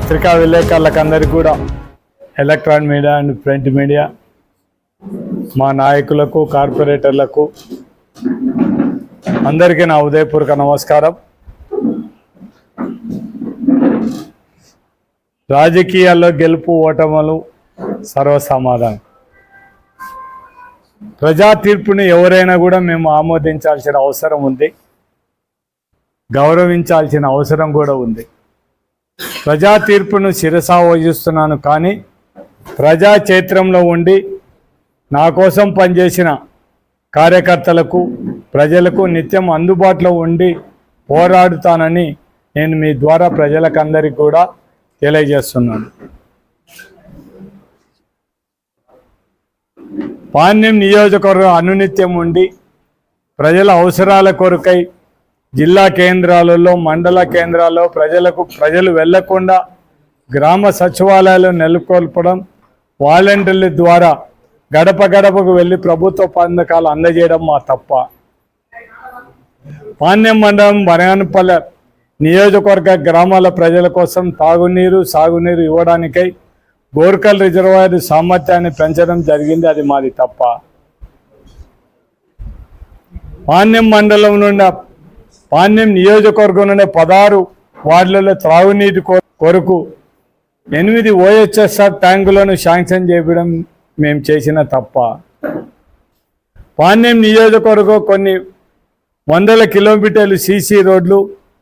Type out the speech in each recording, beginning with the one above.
పత్రికా విలేకరులకు అందరికీ కూడా electronic media and print media మా నాయకులకు కార్పొరేటర్లకు అందరికీ నా ఉదయపూర్వక నమస్కారం. రాజకీయాల్లో గెలుపు ఓటములు సర్వసమాధానం. ప్రజా తీర్పుని ఎవరైనా కూడా మేము ఆమోదించాల్సిన అవసరం ఉంది, గౌరవించాల్సిన అవసరం కూడా ఉంది. ప్రజా తీర్పును శిరసా వహిస్తున్నాను, కానీ ప్రజా క్షేత్రంలో ఉండి నా కోసం పనిచేసిన కార్యకర్తలకు ప్రజలకు నిత్యం అందుబాటులో ఉండి పోరాడుతానని నేను మీ ద్వారా ప్రజలకందరికీ కూడా తెలియజేస్తున్నాను. పాణ్యం నియోజకవర్గం అనునిత్యం ఉండి ప్రజల అవసరాల కొరకై జిల్లా కేంద్రాలలో మండల కేంద్రాల్లో ప్రజలు వెళ్లకుండా గ్రామ సచివాలయాలు నెలకొల్పడం, వాలంటీర్ల ద్వారా గడప గడపకు వెళ్ళి ప్రభుత్వ పథకాలు అందజేయడం మా తప్ప. పాణ్యం మండలం బనగానపల్లె నియోజకవర్గ గ్రామాల ప్రజల కోసం తాగునీరు సాగునీరు ఇవ్వడానికై గోర్కల్ రిజర్వాయర్ సామర్థ్యాన్ని పెంచడం జరిగింది, అది మాది తప్ప. పాణ్యం మండలం నుండి పాణ్యం నియోజకవర్గం నుండి 16 వార్డులలో త్రాగునీటి కొరకు 8 OHSR ట్యాంకులను శాంక్షన్ చేయడం మేము చేసిన తప్ప. పాణ్యం నియోజకవర్గం కొన్ని వందల కిలోమీటర్లు సీసీ రోడ్లు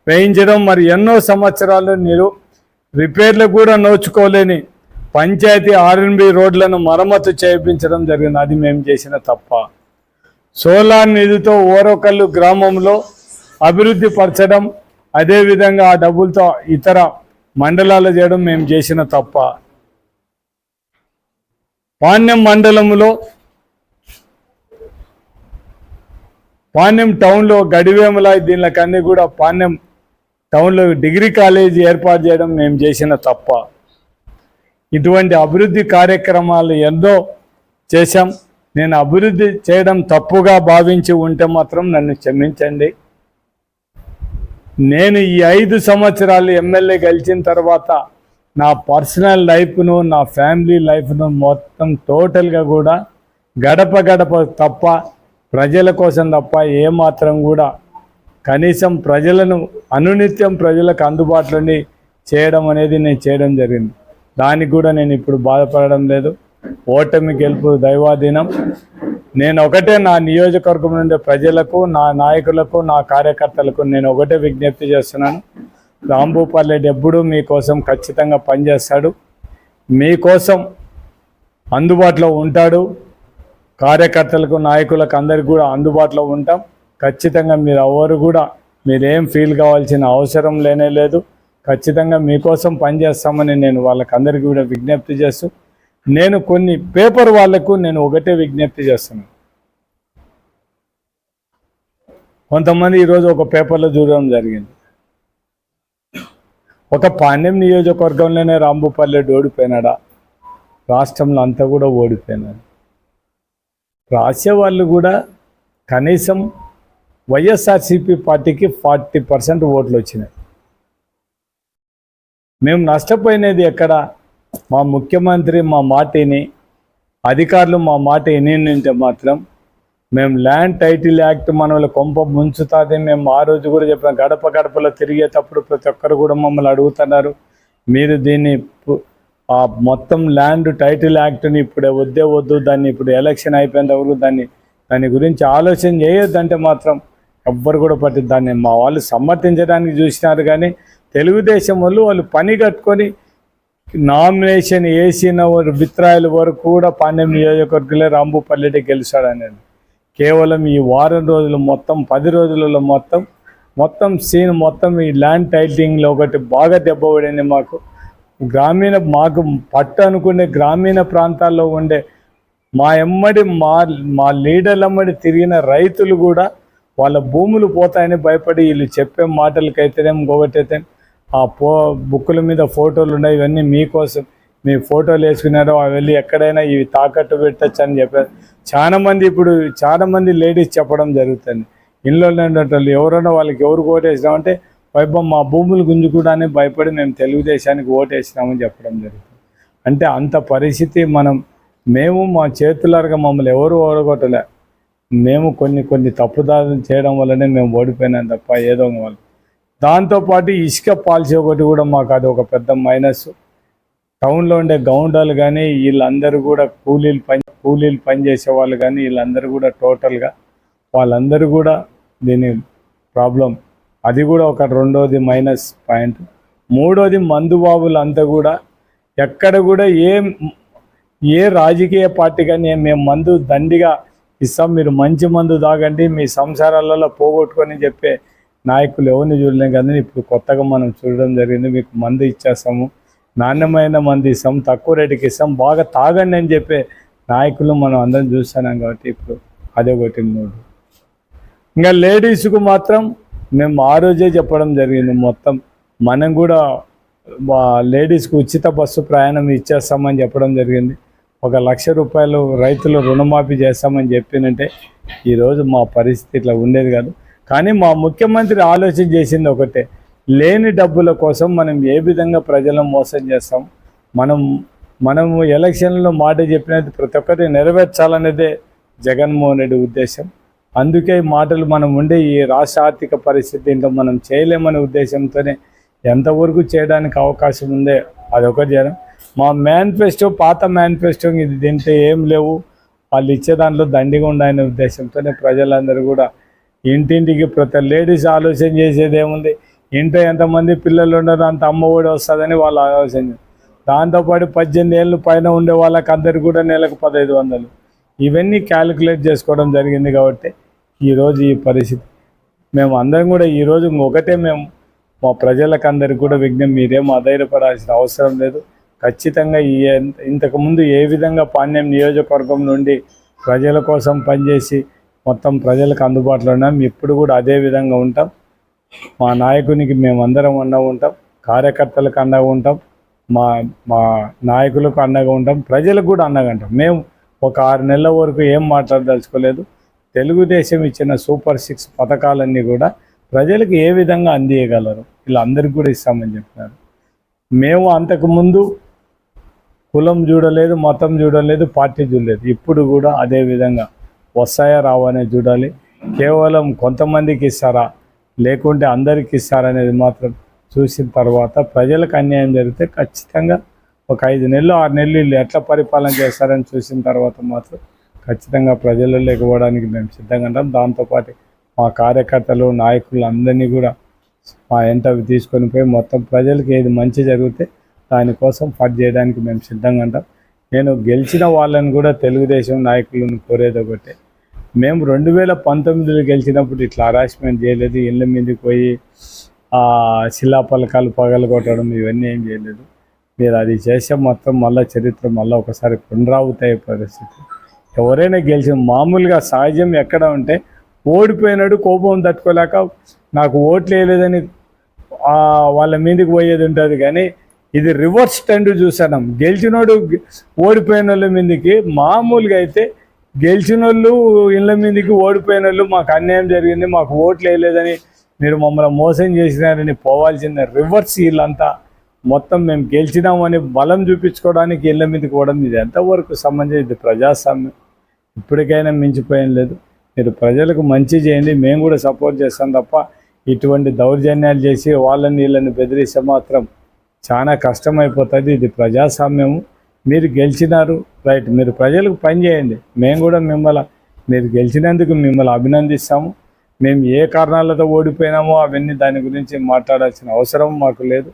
వేయించడం, మరి ఎన్నో సంవత్సరాలు రిపేర్లు కూడా నోచుకోలేని పంచాయతీ R&B రోడ్లను మరమ్మతు చేయించడం జరిగింది, అది మేము చేసిన తప్ప. సోలార్ నిధితో ఓరకల్లు గ్రామంలో అభివృద్ధి పరచడం, అదేవిధంగా ఆ డబ్బులతో ఇతర మండలాలు చేయడం మేము చేసిన తప్ప. పాణ్యం మండలంలో పాణ్యం టౌన్లో గడివేముల దీనికన్నీ కూడా పాణ్యం టౌన్లో డిగ్రీ కాలేజీ ఏర్పాటు చేయడం మేము చేసిన తప్ప. ఇటువంటి అభివృద్ధి కార్యక్రమాలు ఎన్నో చేశాం. నేను అభివృద్ధి చేయడం తప్పుగా భావించి ఉంటే మాత్రం నన్ను క్షమించండి. నేను ఈ 5 సంవత్సరాలు ఎమ్మెల్యే గెలిచిన తర్వాత నా పర్సనల్ లైఫ్ను, నా ఫ్యామిలీ లైఫ్ను మొత్తం టోటల్గా కూడా గడప గడప తప్ప, ప్రజల కోసం తప్ప ఏమాత్రం కూడా కనీసం ప్రజలను అనునిత్యం ప్రజలకు అందుబాటులోని చేయడం అనేది నేను చేయడం జరిగింది. దానికి కూడా నేను ఇప్పుడు బాధపడడం లేదు. ఓటమి గెలుపు దైవాధీనం. నేను ఒకటే నా నియోజకవర్గం నుండి ప్రజలకు, నా నాయకులకు, నా కార్యకర్తలకు నేను ఒకటే విజ్ఞప్తి చేస్తున్నాను. రాంభూపాల్ రెడ్డి ఎప్పుడూ మీకోసం ఖచ్చితంగా పనిచేస్తాడు, మీకోసం అందుబాటులో ఉంటాడు. కార్యకర్తలకు, నాయకులకు అందరికీ కూడా అందుబాటులో ఉంటాం. ఖచ్చితంగా మీరు ఎవరు కూడా మీరేం ఫీల్ కావాల్సిన అవసరం లేనే లేదు. ఖచ్చితంగా మీకోసం పనిచేస్తామని నేను వాళ్ళకందరికీ కూడా విజ్ఞప్తి చేస్తూ, నేను కొన్ని పేపర్ వాళ్లకు నేను ఒకటే విజ్ఞప్తి చేస్తున్నాను. కొంతమంది ఈరోజు ఒక పేపర్లో చూడడం జరిగింది, ఒక పాణ్యం నియోజకవర్గంలోనే రాంభూపాల్ రెడ్డి ఓడిపోయినాడా, రాష్ట్రంలో అంతా కూడా ఓడిపోయినాడు. రాసేవాళ్ళు కూడా కనీసం వైఎస్ఆర్సీపీ పార్టీకి 40% ఓట్లు వచ్చినాయి. మేము నష్టపోయినది ఎక్కడ? మా ముఖ్యమంత్రి మా మాటని, అధికారులు మా మాట వినింటే మాత్రం మేము ల్యాండ్ టైటిల్ యాక్ట్ మనల్ని కొంప ముంచుతుంది. మేము ఆ రోజు కూడా చెప్పిన గడప గడపలో తిరిగేటప్పుడు ప్రతి ఒక్కరు కూడా మమ్మల్ని అడుగుతున్నారు, మీరు దీన్ని మొత్తం ల్యాండ్ టైటిల్ యాక్ట్ని ఇప్పుడే వద్దు, దాన్ని ఇప్పుడు ఎలక్షన్ అయిపోయిన వరకు దాని గురించి ఆలోచన చేయొద్దంటే మాత్రం ఎవ్వరు కూడా దాన్ని మా వాళ్ళు సమర్థించడానికి చూసినారు. కానీ తెలుగుదేశం వాళ్ళు పని కట్టుకొని నామినేషన్ వేసిన విత్రాయిల వరకు కూడా పాణ్యం నియోజకవర్గంలో రాంభూపాల్ రెడ్డి గెలిచాడనేది కేవలం ఈ వారం రోజులు మొత్తం 10 రోజులలో మొత్తం సీన్ మొత్తం ఈ ల్యాండ్ టైటిలింగ్లో ఒకటి బాగా దెబ్బపడింది. మాకు పట్టు అనుకునే గ్రామీణ ప్రాంతాల్లో ఉండే మా లీడర్ల ఎమ్మడి తిరిగిన రైతులు కూడా వాళ్ళ భూములు పోతాయని భయపడి వీళ్ళు చెప్పే మాటలకైతేనేం ఇంకొకటైతే బుక్కుల మీద ఫోటోలు ఉన్నాయి, ఇవన్నీ మీకోసం మీ ఫోటోలు వేసుకున్నారో అవి వెళ్ళి ఎక్కడైనా ఇవి తాకట్టు పెట్టచ్చు అని చెప్పారు. చాలామంది లేడీస్ చెప్పడం జరుగుతుంది. ఇంట్లో ఉండేటోళ్ళు ఎవరైనా వాళ్ళకి ఎవరు ఓటేసినామంటే వైభవం మా భూములు గుంజుకోవడానికి భయపడి మేము తెలుగుదేశానికి ఓటేసినామని చెప్పడం జరుగుతుంది. అంటే అంత పరిస్థితి మేము మా చేతులారుగా మమ్మల్ని ఎవరు ఓడగొట్టలే. మేము కొన్ని తప్పుదారులు చేయడం వల్లనే మేము ఓడిపోయినాం తప్ప ఏదో వాళ్ళు. దాంతోపాటు ఇసుక పాలసీ ఒకటి కూడా మాకు అది ఒక పెద్ద మైనస్. టౌన్లో ఉండే గౌండాలు కానీ వీళ్ళందరూ కూడా కూలీలు పనిచేసే వాళ్ళు కానీ వీళ్ళందరూ కూడా టోటల్గా వాళ్ళందరూ కూడా దీని ప్రాబ్లం. అది కూడా ఒక రెండోది మైనస్ పాయింట్. మూడోది మందు బాబులంతా కూడా ఎక్కడ కూడా ఏ రాజకీయ పార్టీ కానీ మేము మందు దండిగా ఇస్తాం, మీరు మంచి మందు తాగండి మీ సంసారాలలో పోగొట్టుకొని చెప్పే నాయకులు ఎవరిని చూడలేం కానీ ఇప్పుడు కొత్తగా మనం చూడడం జరిగింది. మీకు మందు ఇచ్చేస్తాము, నాణ్యమైన మందు ఇస్తాం, తక్కువ రేటుకి ఇస్తాం, బాగా తాగండి అని చెప్పే నాయకులు మనం అందరం చూస్తున్నాం. కాబట్టి ఇప్పుడు అదే ఒకటి. మూడు ఇంకా లేడీస్కు మాత్రం మేము ఆ రోజే చెప్పడం జరిగింది, మొత్తం మనం కూడా లేడీస్కి ఉచిత బస్సు ప్రయాణం ఇచ్చేస్తామని చెప్పడం జరిగింది. 1,00,000 రూపాయలు రైతులు రుణమాఫీ చేస్తామని చెప్పినంటే ఈరోజు మా పరిస్థితి ఇట్లా ఉండేది కాదు. కానీ మా ముఖ్యమంత్రి ఆలోచన చేసింది ఒకటే, లేని డబ్బుల కోసం మనం ఏ విధంగా ప్రజలను మోసం చేస్తాం, మనము ఎలక్షన్లో మాట చెప్పినది ప్రతి ఒక్కటి నెరవేర్చాలనేదే జగన్మోహన్ రెడ్డి ఉద్దేశం. అందుకే మాటలు మనం ఉండే ఈ రాష్ట్ర ఆర్థిక పరిస్థితి ఇంకా మనం చేయలేమనే ఉద్దేశంతోనే ఎంతవరకు చేయడానికి అవకాశం ఉందే అదొకటి చేయడం. మా మేనిఫెస్టో పాత మేనిఫెస్టో ఇది తింటే ఏం లేవు, వాళ్ళు ఇచ్చే దాంట్లో దండిగా ఉండాలనే ఉద్దేశంతోనే ప్రజలందరూ కూడా ఇంటింటికి ప్రతి లేడీస్ ఆలోచన చేసేది ఏముంది, ఇంట్లో ఎంతమంది పిల్లలు ఉండరు అంత అమ్మఒడి వస్తుందని వాళ్ళు ఆలోచన. దాంతోపాటు 18 ఏళ్ళు పైన ఉండే వాళ్ళకి అందరికి కూడా నెలకు 1,500 ఇవన్నీ క్యాలిక్యులేట్ చేసుకోవడం జరిగింది. కాబట్టి ఈరోజు ఈ పరిస్థితి మేము అందరం కూడా ఈరోజు ఒకటే మేము మా ప్రజలకు అందరికి కూడా విజ్ఞప్తి, మీరేం అధైర్యపడాల్సిన అవసరం లేదు. ఖచ్చితంగా ఇంతకుముందు ఏ విధంగా పాణ్యం నియోజకవర్గం నుండి ప్రజల కోసం పనిచేసి మొత్తం ప్రజలకు అందుబాటులో ఉన్నాం, ఇప్పుడు కూడా అదే విధంగా ఉంటాం. మా నాయకునికి మేమందరం అండగా ఉంటాం, కార్యకర్తలకు అండగా ఉంటాం, మా నాయకులకు అండగా ఉంటాం, ప్రజలకు కూడా అండగా ఉంటాం. మేము ఒక 6 నెలల వరకు ఏం మాట్లాడదలుచుకోలేదు. తెలుగుదేశం ఇచ్చిన సూపర్ 6 పథకాలన్నీ కూడా ప్రజలకు ఏ విధంగా అందియగలరు ఇలా అందరికి కూడా ఇస్తామని చెప్పినారు. మేము అంతకుముందు కులం చూడలేదు, మతం చూడలేదు, పార్టీ చూడలేదు. ఇప్పుడు కూడా అదే విధంగా వస్తాయా రావనే చూడాలి. కేవలం కొంతమందికి ఇస్తారా లేకుంటే అందరికి ఇస్తారా అనేది మాత్రం చూసిన తర్వాత ప్రజలకు అన్యాయం జరిగితే ఖచ్చితంగా ఒక 5 నెలలు 6 నెలలు వీళ్ళు ఎట్లా పరిపాలన చేస్తారని చూసిన తర్వాత మాత్రం ఖచ్చితంగా ప్రజల్లో లేకపోవడానికి మేము సిద్ధంగా ఉంటాం. దాంతోపాటు మా కార్యకర్తలు నాయకులు అందరినీ కూడా మా ఎంట తీసుకొని పోయి మొత్తం ప్రజలకు ఏది మంచి జరిగితే దానికోసం ఫైట్ చేయడానికి మేము సిద్ధంగా ఉంటాం. నేను గెలిచిన వాళ్ళని కూడా తెలుగుదేశం నాయకులను కోరేది ఒకటే, మేము 2019లో గెలిచినప్పుడు ఇట్లా హరాస్మెంట్ చేయలేదు, ఇళ్ళ మీదకి పోయి శిలాపలకాలు పగలగొట్టడం ఇవన్నీ ఏం చేయలేదు. మీరు అది చేసే మొత్తం మళ్ళీ చరిత్ర మళ్ళీ ఒకసారి పునరావృతయ్యే పరిస్థితి. ఎవరైనా గెలిచిన మామూలుగా సహజం ఎక్కడ ఉంటే ఓడిపోయినాడు కోపం తట్టుకోలేక నాకు ఓట్లు వేయలేదని వాళ్ళ మీదకి పోయేది ఉంటుంది. కానీ ఇది రివర్స్ ట్రెండ్ చూసాను. గెలిచినోడు ఓడిపోయిన వాళ్ళ మీదకి, మామూలుగా అయితే గెలిచిన వాళ్ళు ఇళ్ళ మీదకి ఓడిపోయిన వాళ్ళు మాకు అన్యాయం జరిగింది, మాకు ఓట్లు వేయలేదని మీరు మమ్మల్ని మోసం చేసినారని పోవాల్సిందే. రివర్స్ వీళ్ళంతా మొత్తం మేము గెలిచినామని బలం చూపించుకోవడానికి ఇళ్ళ మీదకి పోవడం ఇది ఎంతవరకు సంబంధించి ఇది ప్రజాస్వామ్యం ఇప్పటికైనా మించిపోయేం లేదు. మీరు ప్రజలకు మంచి చేయండి, మేము కూడా సపోర్ట్ చేస్తాం తప్ప ఇటువంటి దౌర్జన్యాలు చేసి వాళ్ళని వీళ్ళని బెదిరిస్తే మాత్రం చాలా కష్టమైపోతుంది. ఇది ప్రజాస్వామ్యము. మీరు గెలిచినారు రైట్, మీరు ప్రజలకు పని చేయండి. మేము కూడా మీరు గెలిచినందుకు మిమ్మల్ని అభినందిస్తాము. మేము ఏ కారణాలతో ఓడిపోయినామో అవన్నీ దాని గురించి మాట్లాడాల్సిన అవసరం మాకు లేదు.